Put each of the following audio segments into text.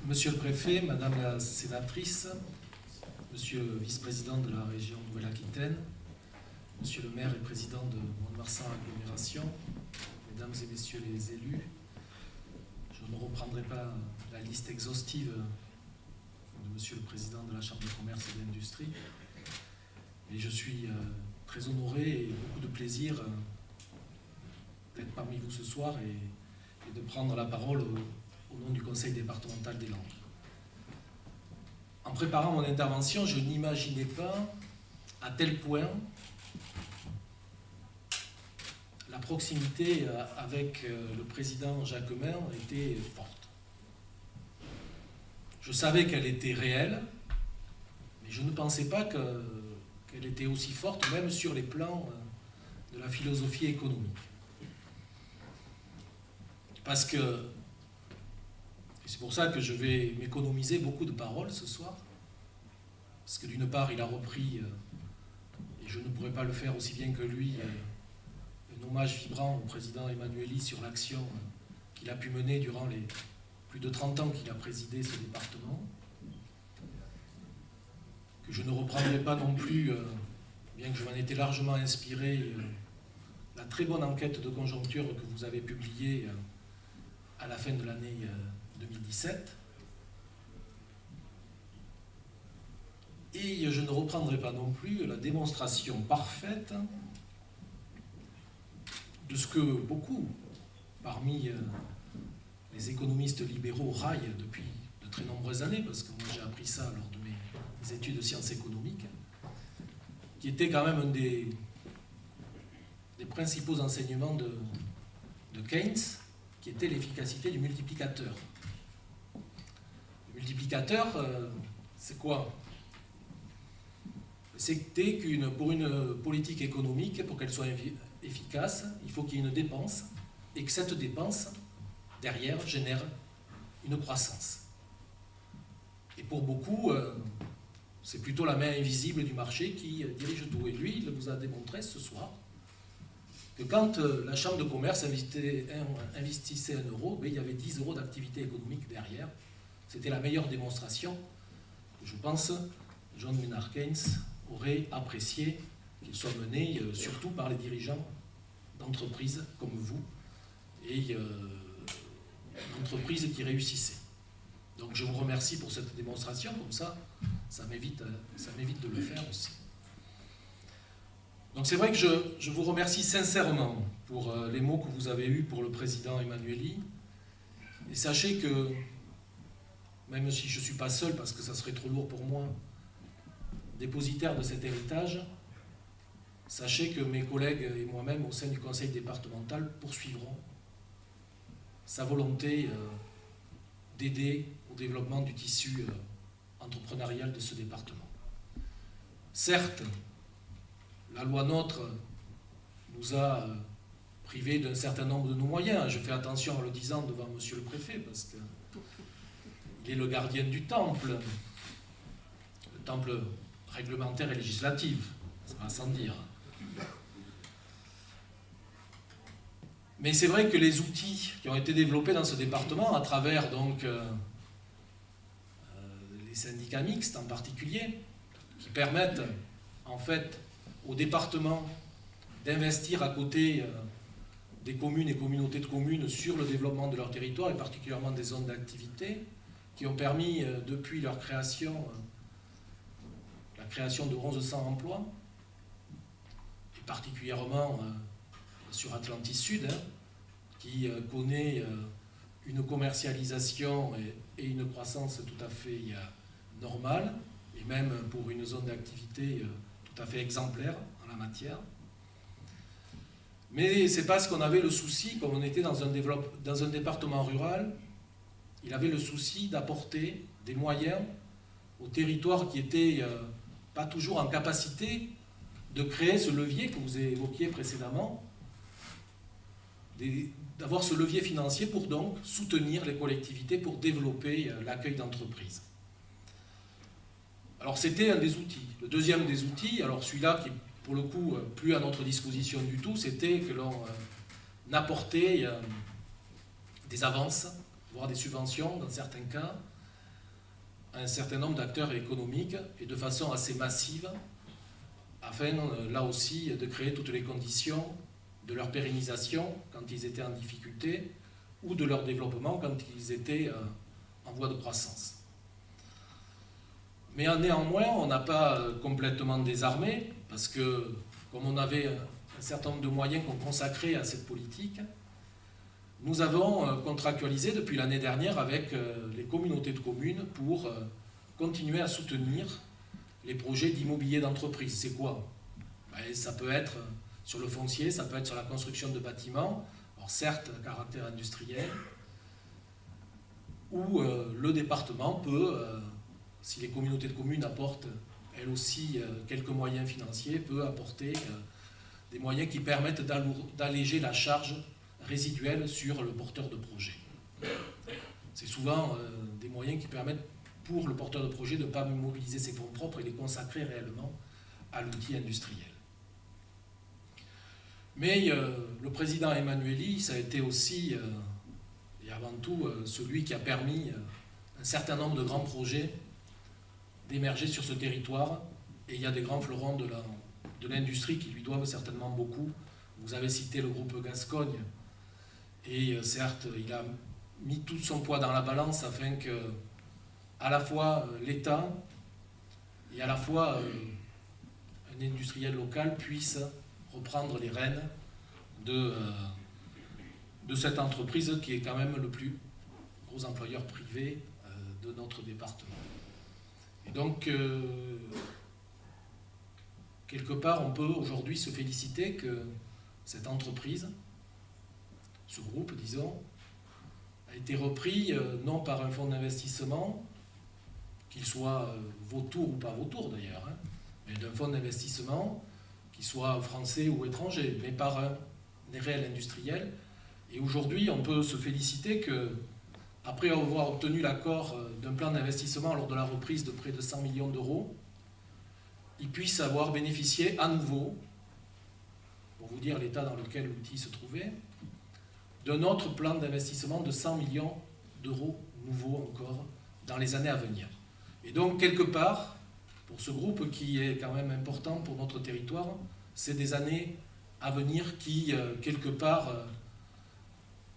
Monsieur le préfet, madame la sénatrice, monsieur le vice-président de la région Nouvelle-Aquitaine, monsieur le maire et président de Mont-de-Marsan Agglomération, mesdames et messieurs les élus, je ne reprendrai pas la liste exhaustive de monsieur le président de la Chambre de commerce et d'industrie, mais je suis très honoré et beaucoup de plaisir d'être parmi vous ce soir et de prendre la parole au nom du Conseil départemental des Landes. En préparant mon intervention, je n'imaginais pas à tel point la proximité avec le président Jacquemin était forte. Je savais qu'elle était réelle, mais je ne pensais pas qu'elle était aussi forte, même sur les plans de la philosophie économique. Parce que, et c'est pour ça que je vais m'économiser beaucoup de paroles ce soir, parce que d'une part, il a repris, et je ne pourrais pas le faire aussi bien que lui, un hommage vibrant au président Emmanuelli sur l'action qu'il a pu mener durant les plus de 30 ans qu'il a présidé ce département, que je ne reprendrai pas non plus, bien que je m'en étais largement inspiré, la très bonne enquête de conjoncture que vous avez publiée à la fin de l'année 2017. Et je ne reprendrai pas non plus la démonstration parfaite de ce que beaucoup, parmi les économistes libéraux, raillent depuis de très nombreuses années, parce que moi j'ai appris ça lors de mes études de sciences économiques, qui était quand même un des principaux enseignements de Keynes, qui était l'efficacité du multiplicateur. Le multiplicateur, c'est quoi? C'était pour une politique économique, pour qu'elle soit efficace, il faut qu'il y ait une dépense, et que cette dépense, derrière, génère une croissance. Et pour beaucoup, c'est plutôt la main invisible du marché qui dirige tout. Et lui, il vous a démontré ce soir que quand la Chambre de commerce investissait 1 euro, il y avait 10 euros d'activité économique derrière. C'était la meilleure démonstration que, je pense, John Maynard Keynes aurait apprécié qu'il soit mené surtout par les dirigeants d'entreprises comme vous et d'entreprises qui réussissaient. Donc je vous remercie pour cette démonstration, comme ça m'évite de le faire aussi. Donc c'est vrai que je vous remercie sincèrement pour les mots que vous avez eus pour le président Emmanuelli. Et sachez que, même si je ne suis pas seul, parce que ça serait trop lourd pour moi, dépositaire de cet héritage, sachez que mes collègues et moi-même au sein du conseil départemental poursuivront sa volonté d'aider au développement du tissu entrepreneurial de ce département. Certes, la loi NOTRe nous a privés d'un certain nombre de nos moyens. Je fais attention en le disant devant monsieur le préfet, parce qu'il est le gardien du temple, le temple réglementaire et législatif, ça va sans dire. Mais c'est vrai que les outils qui ont été développés dans ce département, à travers donc les syndicats mixtes en particulier, qui permettent en fait au département d'investir à côté des communes et communautés de communes sur le développement de leur territoire et particulièrement des zones d'activité, qui ont permis depuis leur création, la création de 1100 emplois, et particulièrement sur Atlantis Sud, qui connaît une commercialisation et une croissance tout à fait normale, et même pour une zone d'activité tout à fait exemplaire en la matière. Mais c'est parce qu'on avait le souci, comme on était dans un département rural, il avait le souci d'apporter des moyens aux territoires qui n'étaient pas toujours en capacité de créer ce levier que vous évoquiez précédemment, d'avoir ce levier financier pour donc soutenir les collectivités pour développer l'accueil d'entreprises. Alors c'était un des outils. Le deuxième des outils, alors celui-là qui est pour le coup plus à notre disposition du tout, c'était que l'on apportait des avances, voire des subventions dans certains cas, un certain nombre d'acteurs économiques et de façon assez massive, afin là aussi de créer toutes les conditions de leur pérennisation quand ils étaient en difficulté ou de leur développement quand ils étaient en voie de croissance. Mais néanmoins, on n'a pas complètement désarmé, parce que comme on avait un certain nombre de moyens qu'on consacrait à cette politique, nous avons contractualisé depuis l'année dernière avec les communautés de communes pour continuer à soutenir les projets d'immobilier d'entreprise. C'est quoi? Ça peut être sur le foncier, ça peut être sur la construction de bâtiments, alors certes à caractère industriel, où le département peut, si les communautés de communes apportent elles aussi quelques moyens financiers, peut apporter des moyens qui permettent d'alléger la charge résiduelle sur le porteur de projet. C'est souvent des moyens qui permettent pour le porteur de projet de ne pas mobiliser ses fonds propres et les consacrer réellement à l'outil industriel. Mais le président Emmanuelli, ça a été aussi, et avant tout, celui qui a permis un certain nombre de grands projets d'émerger sur ce territoire. Et il y a des grands fleurons de l'industrie qui lui doivent certainement beaucoup. Vous avez cité le groupe Gascogne. Et certes, il a mis tout son poids dans la balance afin que, à la fois l'État et à la fois un industriel local puisse reprendre les rênes de cette entreprise qui est quand même le plus gros employeur privé de notre département. Et donc, quelque part, on peut aujourd'hui se féliciter que cette entreprise, ce groupe, disons, a été repris non par un fonds d'investissement, qu'il soit vautour ou pas vautour d'ailleurs, hein, mais d'un fonds d'investissement, qu'il soit français ou étranger, mais par un réel industriel. Et aujourd'hui, on peut se féliciter que, après avoir obtenu l'accord d'un plan d'investissement lors de la reprise de près de 100 millions d'euros, il puisse avoir bénéficié à nouveau, pour vous dire l'état dans lequel l'outil se trouvait, d'un autre plan d'investissement de 100 millions d'euros nouveaux encore dans les années à venir. Et donc, quelque part, pour ce groupe qui est quand même important pour notre territoire, c'est des années à venir qui, quelque part,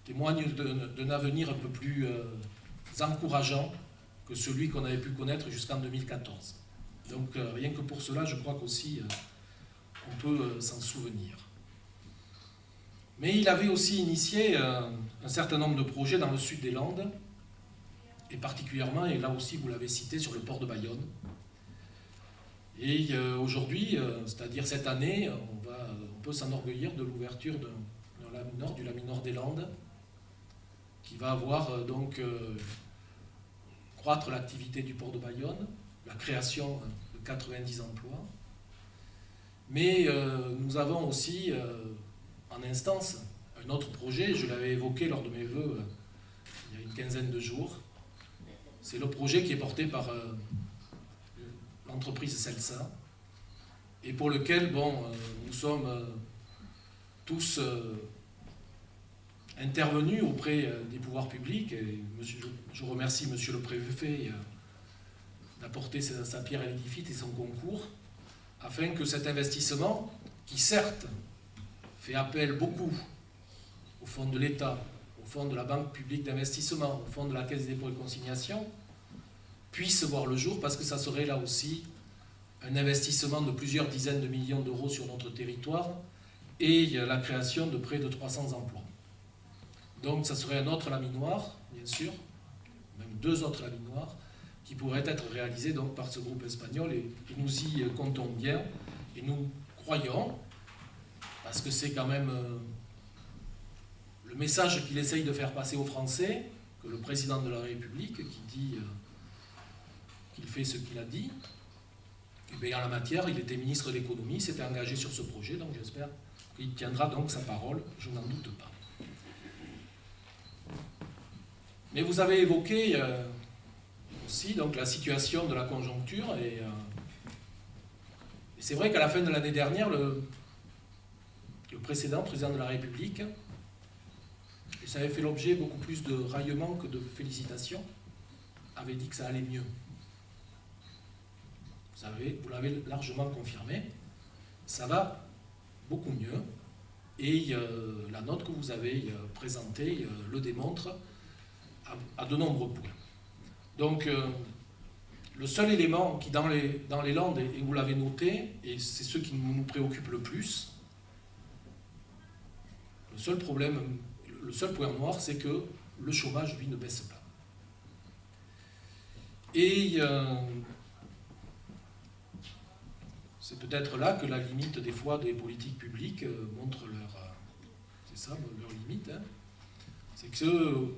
témoignent d'un avenir un peu plus encourageant que celui qu'on avait pu connaître jusqu'en 2014. Donc, rien que pour cela, je crois qu'aussi, on peut s'en souvenir. Mais il avait aussi initié un certain nombre de projets dans le sud des Landes, et particulièrement, et là aussi vous l'avez cité, sur le port de Bayonne. Et aujourd'hui, c'est-à-dire cette année, on peut s'enorgueillir de l'ouverture du Laminor des Landes, qui va avoir donc croître l'activité du port de Bayonne, la création de 90 emplois. Mais nous avons aussi en instance un autre projet, je l'avais évoqué lors de mes vœux il y a une quinzaine de jours. C'est le projet qui est porté par l'entreprise Celsa et pour lequel nous sommes tous intervenus auprès des pouvoirs publics. Et je remercie Monsieur le Préfet d'apporter sa pierre à l'édifice et son concours afin que cet investissement, qui certes fait appel beaucoup au fonds de l'État, au fonds de la Banque publique d'investissement, au fonds de la Caisse des dépôts et consignations, puisse voir le jour, parce que ça serait là aussi un investissement de plusieurs dizaines de millions d'euros sur notre territoire et la création de près de 300 emplois. Donc ça serait un autre laminoir, bien sûr, même deux autres laminoirs, qui pourraient être réalisés donc par ce groupe espagnol, et nous y comptons bien, et nous croyons, parce que c'est quand même le message qu'il essaye de faire passer aux Français, que le président de la République, qui dit qu'il fait ce qu'il a dit, et bien en la matière, il était ministre de l'économie, s'était engagé sur ce projet, donc j'espère qu'il tiendra donc sa parole, je n'en doute pas. Mais vous avez évoqué aussi donc, la situation de la conjoncture, et c'est vrai qu'à la fin de l'année dernière, le précédent président de la République, et ça avait fait l'objet beaucoup plus de raillements que de félicitations, avait dit que ça allait mieux. vous l'avez largement confirmé, ça va beaucoup mieux. Et la note que vous avez présentée le démontre à de nombreux points. Donc, le seul élément qui, dans les Landes, et vous l'avez noté, et c'est ce qui nous préoccupe le plus, le seul point noir, c'est que le chômage, lui, ne baisse pas. Et c'est peut-être là que la limite, des fois, des politiques publiques montre leur limite. Hein. C'est que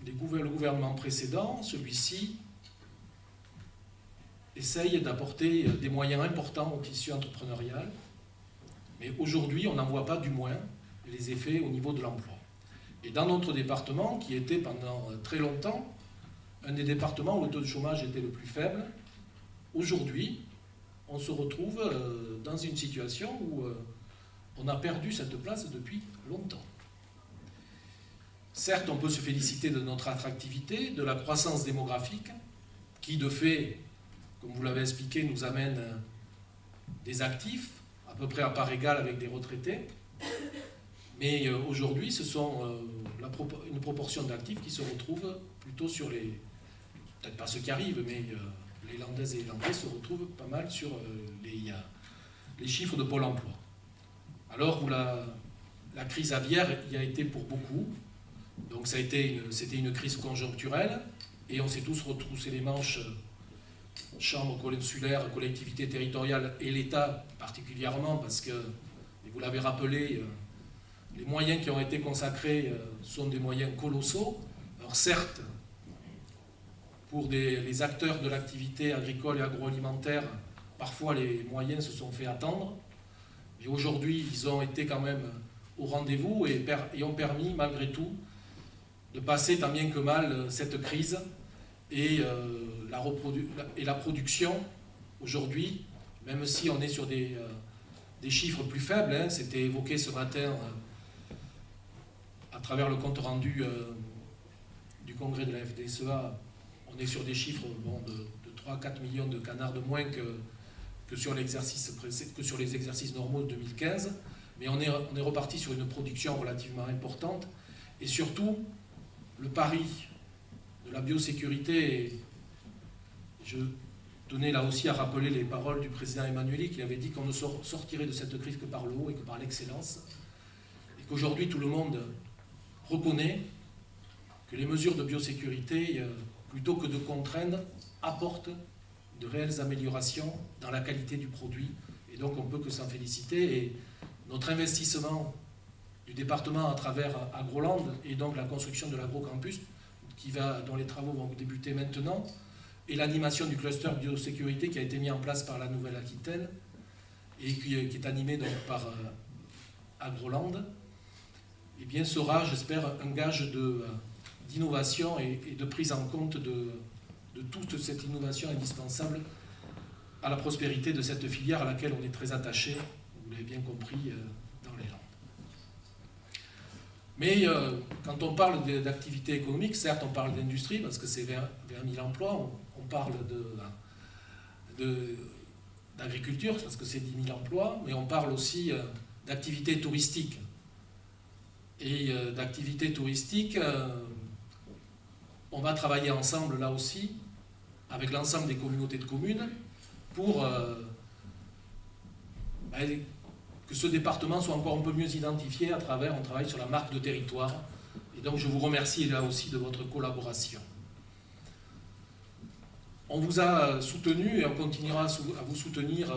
le gouvernement précédent, celui-ci, essaye d'apporter des moyens importants au tissu entrepreneurial, mais aujourd'hui, on n'en voit pas, du moins, les effets au niveau de l'emploi. Et dans notre département, qui était pendant très longtemps un des départements où le taux de chômage était le plus faible, aujourd'hui, on se retrouve dans une situation où on a perdu cette place depuis longtemps. Certes, on peut se féliciter de notre attractivité, de la croissance démographique, qui de fait, comme vous l'avez expliqué, nous amène des actifs, à peu près à part égale avec des retraités. Mais aujourd'hui, ce sont une proportion d'actifs qui se retrouvent plutôt sur les... Peut-être pas ceux qui arrivent, mais les Landaises et les Landais se retrouvent pas mal sur les chiffres de Pôle emploi. Alors, la crise aviaire y a été pour beaucoup. Donc c'était une crise conjoncturelle, et on s'est tous retroussé les manches, Chambre consulaire, collectivités territoriales et l'État particulièrement, parce que, et vous l'avez rappelé, les moyens qui ont été consacrés sont des moyens colossaux. Alors certes, pour les acteurs de l'activité agricole et agroalimentaire, parfois les moyens se sont fait attendre, mais aujourd'hui ils ont été quand même au rendez-vous et ont permis malgré tout de passer tant bien que mal cette crise, et la production aujourd'hui, même si on est sur des chiffres plus faibles, hein, c'était évoqué ce matin à travers le compte rendu du congrès de la FDSEA, on est sur des chiffres de 3-4 millions de canards de moins que sur les exercices normaux de 2015, mais on est reparti sur une production relativement importante, et surtout le pari de la biosécurité. Et je tenais là aussi à rappeler les paroles du président Emmanueli, qui avait dit qu'on ne sortirait de cette crise que par le haut et que par l'excellence, et qu'aujourd'hui tout le monde reconnaît que les mesures de biosécurité, plutôt que de contraindre, apportent de réelles améliorations dans la qualité du produit, et donc on ne peut que s'en féliciter. Et notre investissement du département à travers Agroland, et donc la construction de l'agrocampus, dont les travaux vont débuter maintenant, et l'animation du cluster biosécurité qui a été mis en place par la Nouvelle-Aquitaine, et qui est animé donc par Agroland, eh bien sera, j'espère, un gage d'innovation et de prise en compte de toute cette innovation indispensable à la prospérité de cette filière à laquelle on est très attaché, vous l'avez bien compris, dans les Landes. Mais quand on parle d'activité économique, certes on parle d'industrie parce que c'est 20 000 emplois, on parle d'agriculture parce que c'est 10 000 emplois, mais on parle aussi d'activité touristique. Et d'activité touristique, on va travailler ensemble là aussi, avec l'ensemble des communautés de communes, pour que ce département soit encore un peu mieux identifié on travaille sur la marque de territoire. Et donc je vous remercie là aussi de votre collaboration. On vous a soutenu et on continuera à vous soutenir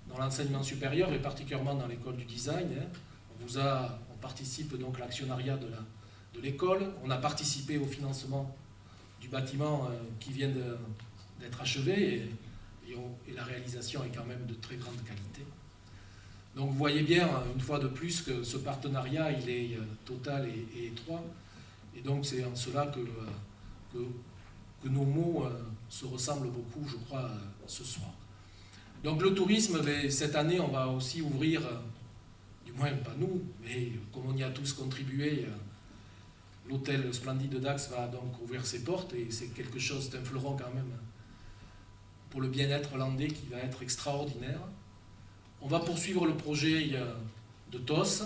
dans l'enseignement supérieur et particulièrement dans l'école du design. On participe donc à l'actionnariat de l'école. On a participé au financement du bâtiment qui vient d'être achevé et la réalisation est quand même de très grande qualité. Donc vous voyez bien, une fois de plus, que ce partenariat, il est total et étroit. Et donc c'est en cela que nos mots se ressemblent beaucoup, je crois, ce soir. Donc le tourisme, cette année, on va aussi ouvrir, du moins pas nous, mais comme on y a tous contribué, l'hôtel Splendide de Dax va donc ouvrir ses portes, et c'est quelque chose, c'est un fleuron quand même pour le bien-être landais qui va être extraordinaire. On va poursuivre le projet de TOS,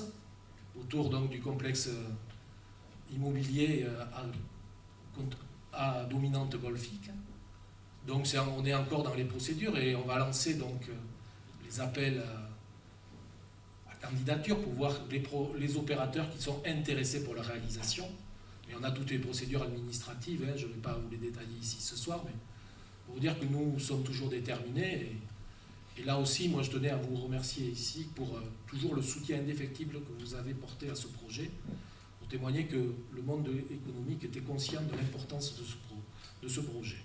autour donc du complexe immobilier à dominante golfique. Donc on est encore dans les procédures et on va lancer donc les appels à candidature pour voir les opérateurs qui sont intéressés pour la réalisation. Mais on a toutes les procédures administratives, hein, je ne vais pas vous les détailler ici ce soir, mais pour vous dire que nous sommes toujours déterminés. Et là aussi, moi je tenais à vous remercier ici pour toujours le soutien indéfectible que vous avez porté à ce projet, pour témoigner que le monde économique était conscient de l'importance de ce projet.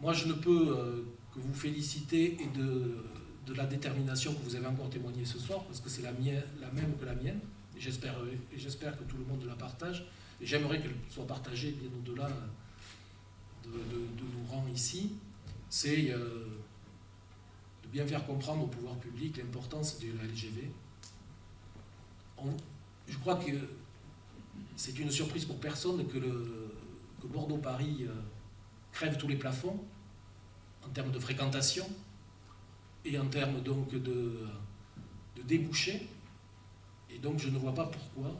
Moi je ne peux que vous féliciter et de la détermination que vous avez encore témoignée ce soir, parce que c'est la même que la mienne, et j'espère que tout le monde la partage, et j'aimerais qu'elle soit partagée bien au-delà de nos rangs ici. C'est de bien faire comprendre au pouvoir public l'importance de la LGV. Je crois que c'est une surprise pour personne que Bordeaux-Paris crève tous les plafonds en termes de fréquentation et en termes donc de débouchés. Et donc je ne vois pas pourquoi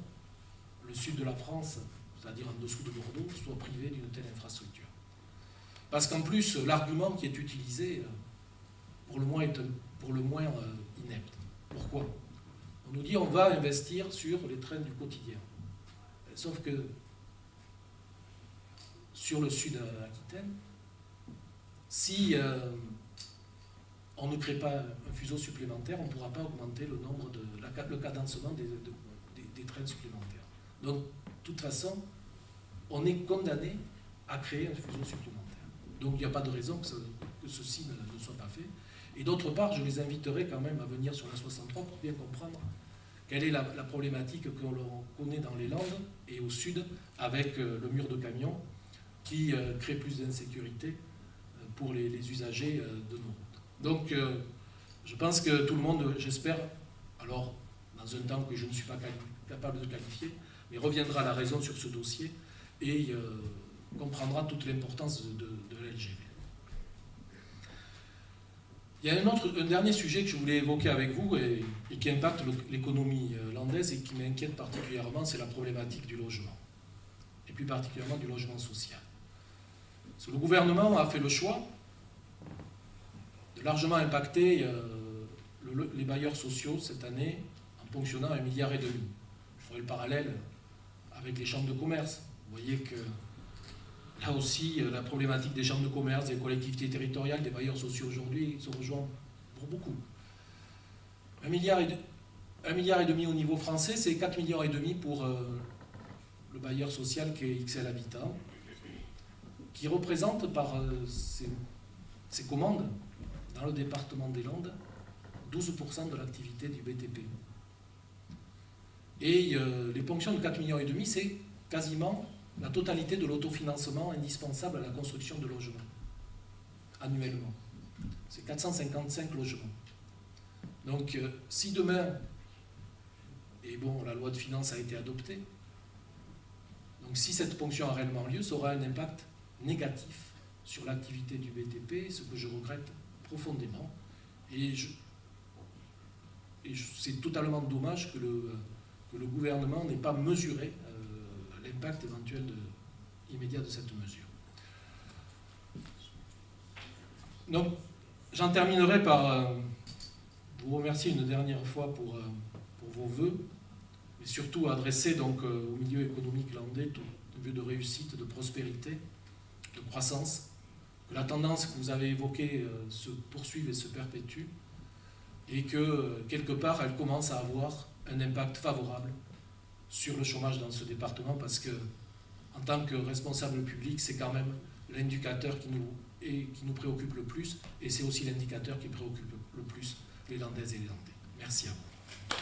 le sud de la France, c'est-à-dire en dessous de Bordeaux, soit privé d'une telle infrastructure. Parce qu'en plus, l'argument qui est utilisé, pour le moins inepte. Pourquoi? On nous dit on va investir sur les trains du quotidien. Sauf que sur le sud-Aquitaine, si on ne crée pas un fuseau supplémentaire, on ne pourra pas augmenter le cadencement des trains supplémentaires. Donc, de toute façon, on est condamné à créer un fuseau supplémentaire. Donc, il n'y a pas de raison que ceci ne soit pas fait. Et d'autre part, je les inviterai quand même à venir sur la 63 pour bien comprendre quelle est la problématique que l'on connaît dans les Landes et au sud avec le mur de camion qui crée plus d'insécurité pour les usagers de nos routes. Donc, je pense que tout le monde, j'espère, alors dans un temps que je ne suis pas capable de qualifier, mais reviendra à la raison sur ce dossier et comprendra toute l'importance de la LGV. Il y a un dernier sujet que je voulais évoquer avec vous et qui impacte l'économie landaise et qui m'inquiète particulièrement, c'est la problématique du logement, et plus particulièrement du logement social. Parce que le gouvernement a fait le choix de largement impacter les bailleurs sociaux cette année en ponctionnant 1,5 milliard. Je ferai le parallèle avec les chambres de commerce. Vous voyez que là aussi, la problématique des chambres de commerce, des collectivités territoriales, des bailleurs sociaux aujourd'hui se rejoint pour beaucoup. 1,5 milliard au niveau français, c'est 4,5 millions pour le bailleur social qui est XL Habitat, qui représente par ses commandes dans le département des Landes 12% de l'activité du BTP. Et les ponctions de 4,5 millions, c'est quasiment la totalité de l'autofinancement indispensable à la construction de logements, annuellement. C'est 455 logements. Donc, si demain, et bon, la loi de finances a été adoptée, donc si cette ponction a réellement lieu, ça aura un impact négatif sur l'activité du BTP, ce que je regrette profondément. Et c'est totalement dommage que le gouvernement n'ait pas mesuré l'impact éventuel immédiat de cette mesure. Donc, j'en terminerai par vous remercier une dernière fois pour vos vœux, et surtout adresser donc au milieu économique landais tout un vœu de réussite, de prospérité, de croissance, que la tendance que vous avez évoquée se poursuive et se perpétue, et que quelque part elle commence à avoir un impact favorable sur le chômage dans ce département, parce que en tant que responsable public, c'est quand même l'indicateur qui nous préoccupe le plus, et c'est aussi l'indicateur qui préoccupe le plus les Landaises et les Landais. Merci à vous.